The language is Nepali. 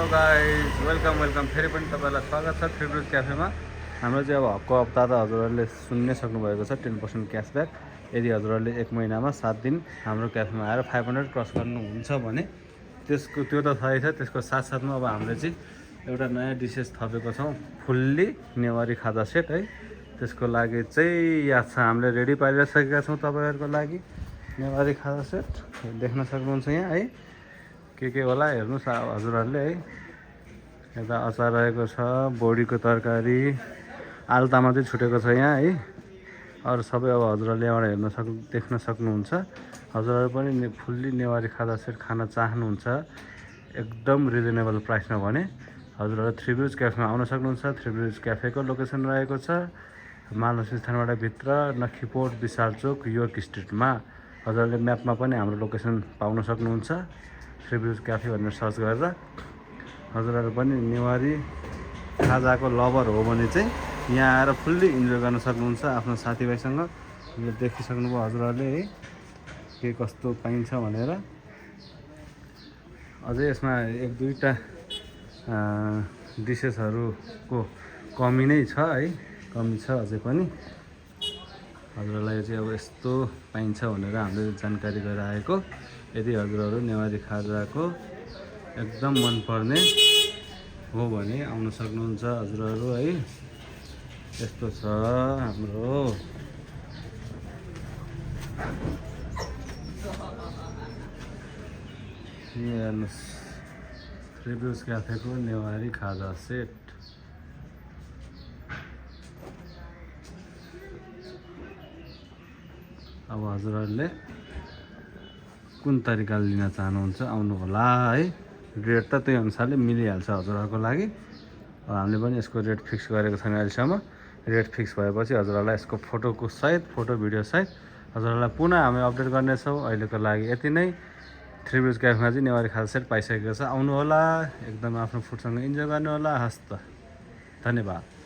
गाइज वेलकम फेरि पनि तपाईँलाई स्वागत छ थ्री क्याफेमा। हाम्रो चाहिँ अब हप्को हप्ता त हजुरहरूले सुन्नै सक्नुभएको छ 10% क्यासब्याक। यदि हजुरहरूले 1 महिनामा 7 दिन हाम्रो क्याफेमा आएर 500 क्रस गर्नुहुन्छ भने त्यो त थाहै छ। त्यसको साथसाथमा अब हामीले चाहिँ एउटा नयाँ डिसेस थपेको छौँ, फुल्ली नेवारी खाजा सेट है। त्यसको लागि चाहिँ याद छ हामीले रेडी पारिसकेका छौँ तपाईँहरूको लागि नेवारी खाजा सेट। देख्न सक्नुहुन्छ यहाँ है के होला हेर्नुहोस् हजुरहरूले है। यता अचार रहेको छ, बोडीको तरकारी, आल्तामा चाहिँ छुटेको छ यहाँ है। अरू सबै अब हजुरहरूले यहाँबाट देख्न सक्नुहुन्छ। हजुरहरू पनि फुल्ली नेवारी खाजा सेट खान चाहनुहुन्छ एकदम रिजनेबल प्राइसमा भने हजुरहरू थ्री ब्रिज क्याफेमा आउन सक्नुहुन्छ। थ्री ब्रिज क्याफेको लोकेसन रहेको छ महालक्ष्मी स्थानबाट भित्र, नक्खीपोर्ट, विशाल चोक, योर्क स्ट्रिटमा। हजुरहरूले म्यापमा पनि हाम्रो लोकेसन पाउन सक्नुहुन्छ थ्री ब्रिज क्याफे भनेर सर्च गरेर। हजुरहरू पनि नेवारी खाजाको लभर हो भने चाहिँ यहाँ आएर फुल्ली इन्जोय गर्न सक्नुहुन्छ आफ्नो साथीभाइसँग। यो देखिसक्नुभयो हजुरहरूले है के कस्तो पाइन्छ भनेर। अझै यसमा 1-2टा डिसेसहरूको कमी नै छ है, कमी छ अझै पनि। हजुरहरूलाई चाहिँ अब यस्तो पाइन्छ भनेर हामीले जानकारी गराएको। यदि हजुरहरू नेवारी खाजाको एकदम मनपर्ने हो भने आउन सक्नुहुन्छ हजुरहरू है। यस्तो छ हाम्रो हेर्नुहोस् थ्री ब्रिज क्याफेको नेवारी खाजा सेट। अब हजुरहरूले कुन तरिकाले लिन चाहनुहुन्छ आउनु होला है। रेट त त्यही अनुसारले मिलिहाल्छ हजुरहरूको लागि। हामीले पनि यसको रेट फिक्स गरेको छैन अहिलेसम्म। रेट फिक्स भएपछि हजुरहरूलाई यसको फोटोको सहित, फोटो भिडियो सहित हजुरहरूलाई पुनः हामी अपडेट गर्नेछौँ। अहिलेको लागि यति नै। थ्री ब्रिज क्याफेमा चाहिँ नेवारी खाजा सेट पाइसकेको छ, आउनु होला एकदम आफ्नो फुडसँग इन्जोय गर्नु होला। हस्त धन्यवाद।